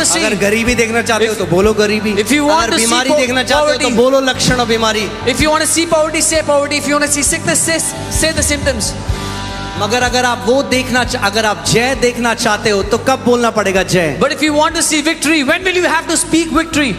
see, अगर गरीबी देखना चाहते हो तो बोलो गरीबी, if you want अगर to see बीमारी देखना चाहते हो तो poverty, बोलो लक्षण और बीमारी। if you want to see poverty, say poverty. If you want to see sickness, say the symptoms. मगर अगर आप जय देखना चाहते हो तो कब बोलना पड़ेगा जय? But if you want to see victory, when will you have to speak victory?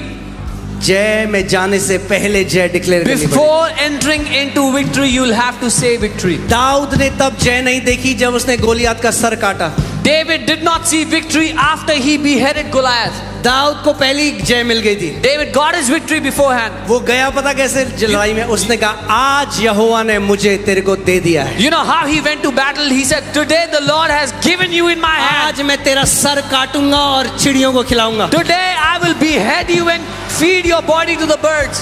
जय में जाने से पहले जय डिक्लेयर करनी पड़ेगी। Before entering into victory, you'll have to say victory. Dawood ने तब जय नहीं देखी जब उसने गोलियत का सर काटा। David did not see victory after he beheaded Goliath. Dawood को पहली जय मिल गई थी। David got his victory beforehand. वो गया पता कैसे लड़ाई में, उसने कहा आज यहोवा ने मुझे तेरे को दे दिया है। You know how he went to battle? He said, "Today the Lord has given you in my hand. आज मैं तेरा सर काटूंगा और चिड़ियों को खिलाऊंगा। Today I will behead you and feed your body to the birds."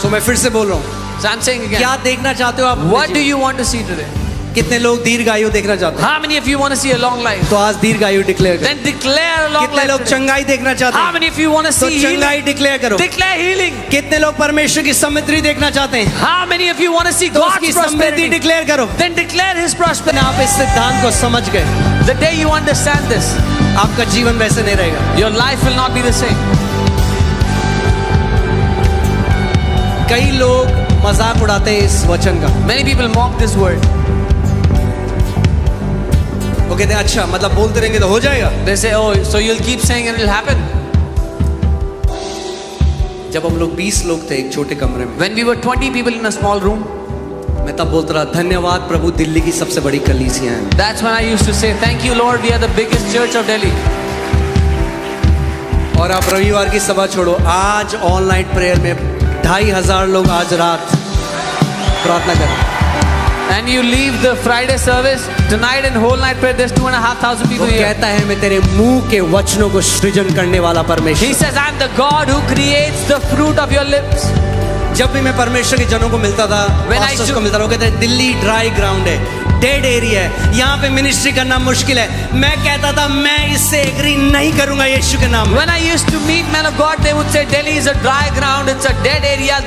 सो मैं फिर से बोल रहा हूँ, So I'm saying again, क्या देखना चाहते हो आप? what do you want to see today? कितने लोग दीर्घायु देखना चाहते हैं? How many of you want to see a long life? तो आज दीर्घायु डिक्लेयर करो। Then declare a long कितने life लोग today. चंगाई देखना चाहते How हैं? many of you want to तो see healing? चंगाई डिक्लेयर करो। Declare healing. कितने लोग परमेश्वर की समृद्धि देखना चाहते हैं? How many of you want to see तो उसकी God's समृद्धि prosperity? डिक्लेयर करो। Then declare His prosperity. आप इस सिद्धांत को समझ गए, The day you understand this, आपका जीवन वैसे नहीं रहेगा। your life will not be the same. कई लोग मजाक उड़ाते हैं इस वचन का। Many people mock this word. वो कहते हैं अच्छा मतलब बोलते रहेंगे तो हो जाएगा। They say, "Oh, so you'll keep saying and it'll happen." जब हम लोग 20 लोग थे एक छोटे कमरे में, When we were 20 people in a small room, मैं तब बोलता रहा धन्यवाद प्रभु, दिल्ली की सबसे बड़ी कलीसिया है। that's when I used to say, "Thank you, Lord, we are the biggest church of Delhi." और आप रविवार की सभा छोड़ो, आज ऑनलाइन प्रेयर में 2500 लोग आज रात प्रार्थना करें। And you leave the Friday service tonight and whole night prayer. There's 2,500 वो people here. कहता है मैं तेरे मुंह के वचनों को सृजन करने वाला He परमेश्वर। says, "I'm the God who creates the fruit of your lips." जब भी मैं परमेश्वर के जनों को मिलता था, When I पास्टर्स should- को मिलता था, वो कहते हैं दिल्ली ड्राई ग्राउंड है, डेड एरिया है, यहाँ पे मिनिस्ट्री करना मुश्किल है। मैं कहता था मैं इससे एग्री नहीं करूंगा यीशु के नाम में। When I used to meet men of God, they would say, "Delhi is a dry ground. It's a dead area.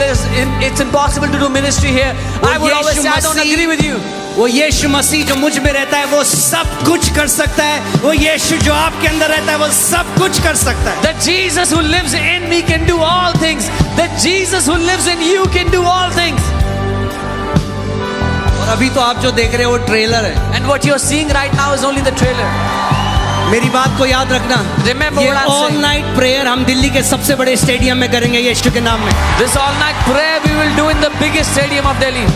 It's impossible to do ministry here." I would always say, "I don't agree with you." वो यीशु मसीह जो मुझ में रहता है वो सब कुछ कर सकता है। वो यीशु जो आपके अंदर रहता है वो सब कुछ कर सकता है। That Jesus who lives in me can do all things. That Jesus who lives in you can do all things. और अभी तो आप जो देख रहे हो वो ट्रेलर है। And what you're seeing right now is only the trailer. मेरी बात को याद रखना, Remember ये what I'm all saying. Night prayer हम दिल्ली के सबसे बड़े स्टेडियम में करेंगे यीशु के नाम में। This all-night prayer we will do in the biggest stadium of Delhi.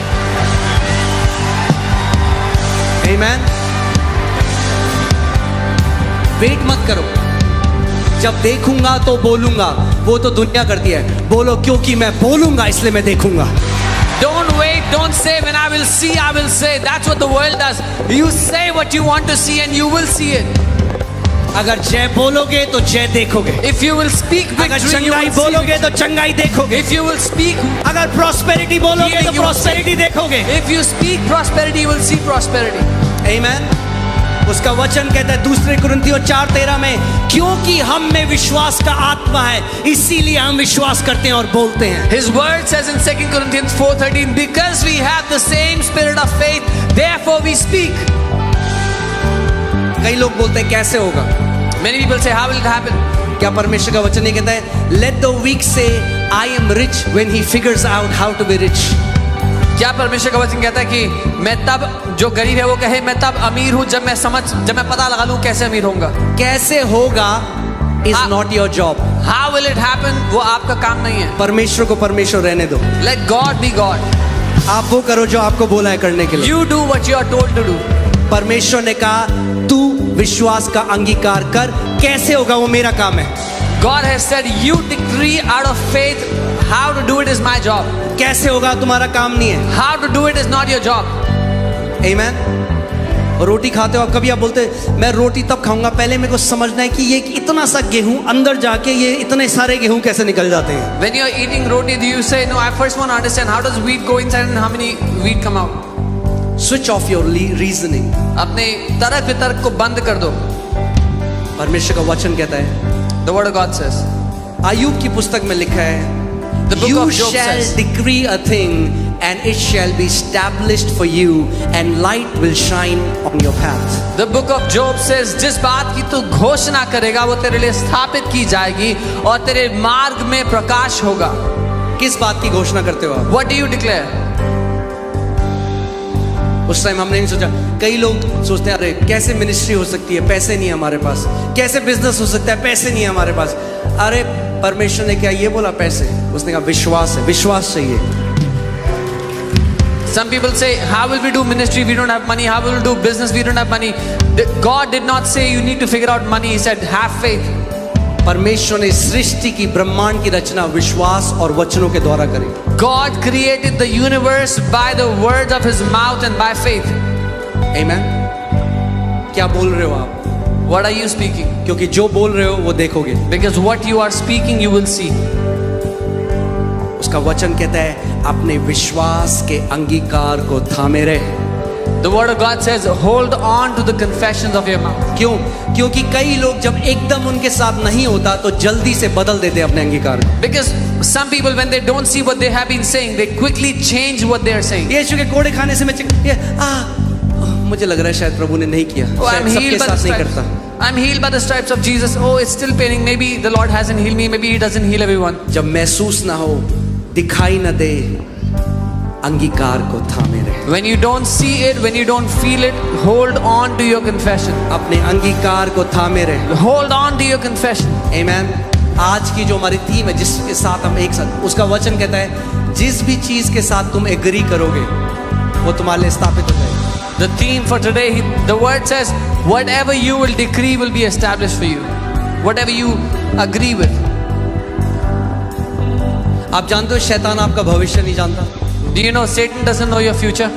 आमीन। वेट मत करो, जब देखूंगा तो बोलूंगा, वो तो दुनिया करती है। बोलो क्योंकि मैं बोलूंगा इसलिए मैं देखूंगा। Don't wait, don't say, "When I will see, I will say." That's what the world does. You say what you want to see and you will see it. अगर जय बोलोगे तो जय देखोगे। If you will speak अगर victory, you चंगाई will see बोलोगे victory. तो चंगाई देखोगे। If you will speak, अगर प्रॉस्पेरिटी बोलोगे Healing, तो you will प्रॉस्पेरिटी देखोगे। if you speak prosperity, you will see prosperity. आमीन। उसका वचन कहता है 2 कुरिन्थियों 4:13 में, क्योंकि हम में विश्वास का आत्मा है इसीलिए हम विश्वास करते हैं और बोलते हैं। His word says in 2 Corinthians 4:13, "Because we have the same spirit of faith, therefore we speak." कई लोग बोलते हैं कैसे होगा? Many people say, "How will it happen?" क्या परमेश्वर का वचन नहीं कहता है late the weak say I am rich when he figures out how to be rich? क्या परमेश्वर का वचन कहता है कि मैं तब, जो गरीब है वो कहे मैं तब अमीर हूं जब मैं पता लगा लूं कैसे अमीर होऊंगा? कैसे होगा is not your job. How will it happen? वो आपका काम नहीं है। परमेश्वर को परमेश्वर रहने दो। Let God be God. आप वो करो जो आपको बोला है करने के लिए। You do what you are told to do. परमेश्वर ने कहा तू विश्वास का अंगीकार कर, कैसे होगा वो मेरा काम है। God has said, "You decree out of faith." How to do it is my job. कैसे होगा तुम्हारा काम नहीं है। How to do it is not your job. आमीन। रोटी खाते हो आप, कभी आप बोलते मैं रोटी तब खाऊंगा, पहले मेरे को समझना है कि ये इतना सा गेहूं अंदर जाके ये इतने सारे गेहूं कैसे निकल जाते हैं। When you are eating roti, do you say, "No, I first want to understand how does wheat go inside and how many wheat come out?" Switch off your reasoning. अपने तर्क वितर्क को बंद कर दो। परमेश्वर का वचन कहता है, The word of God says. Ayub की पुस्तक में लिखा है, The book You of Job shall says. decree a thing and it shall be established for you, and light will shine on your path. The book of Job says, जिस बात की तू घोषणा करेगा वो तेरे लिए स्थापित की जाएगी और तेरे मार्ग में प्रकाश होगा. किस बात की घोषणा करते हो आप? What do you declare? उस टाइम हमने नहीं सोचा. कई लोग सोचते हैं अरे कैसे मिनिस्ट्री हो सकती है, पैसे नहीं है हमारे पास. कैसे बिजनेस हो सकता है, पैसे नहीं है हमारे पास. अरे परमेश्वर ने क्या ये बोला? पैसे. उसने कहा विश्वास है, विश्वास चाहिए. Some people say, how will we do ministry? We don't have money. How will we do business? We don't have money. God did not say you need to figure out money. He said, have faith. परमेश्वर ने सृष्टि की, ब्रह्मांड की रचना विश्वास और वचनों के द्वारा करी. God created the universe by the words of His mouth and by faith. Amen. क्या बोल रहे हो आप? What are you speaking? क्योंकि जो बोल रहे हो वो देखोगे. Because what you are speaking, you will see. उसका वचन कहता है अपने विश्वास के अंगीकार को थामे रहे. The word of God says, hold on to the confessions of your mouth. क्यों? क्योंकि कई लोग जब एकदम उनके साथ नहीं होता तो जल्दी से बदल देते अपने अंगीकार. Because some people, when they don't see what they have been saying, they quickly change what they are saying. यीशु के कोड़े खाने से मैं मुझे लग रहा है शायद प्रभु ने नहीं किया. Oh, I'm शायद healed सबके by the साथ नहीं stripes. करता. I'm healed by the stripes of Jesus. Oh, it's still paining. Maybe the Lord hasn't healed me. Maybe He doesn't heal everyone. जब महसूस ना हो, दिखाई ना दे, अंगीकार को थामे रहे. When you don't see it, when you don't feel it, hold on to your confession. अपने अंगीकार को थामे रहे. Hold on to your confession. Amen. आज की जो हमारी थीम है जिसके साथ हम एक साथ, उसका वचन कहता है जिस भी चीज के साथ तुम एग्री करोगे वो तुम्हारे लिए स्थापित हो जाएगी. The theme for today, the word says, whatever you will decree will be established for you. Whatever you agree with. आप जानते हो शैतान आपका भविष्य नहीं जानता. Do you know Satan doesn't know your future?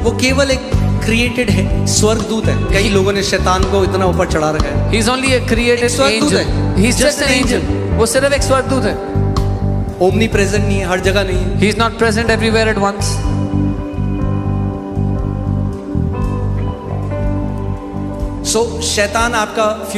वो केवल एक क्रिएटेड है, स्वर्गदूत है. कई लोगों ने शैतान को इतना ऊपर चढ़ा रखा है. He's only a created स्वर्गदूत angel. है. He's just an angel. वो सिर्फ एक स्वर्गदूत है. ओमनी प्रेजेंट नहीं है, हर जगह नहीं है. He's not present everywhere at once. सो शैतान आपका फ्यूचर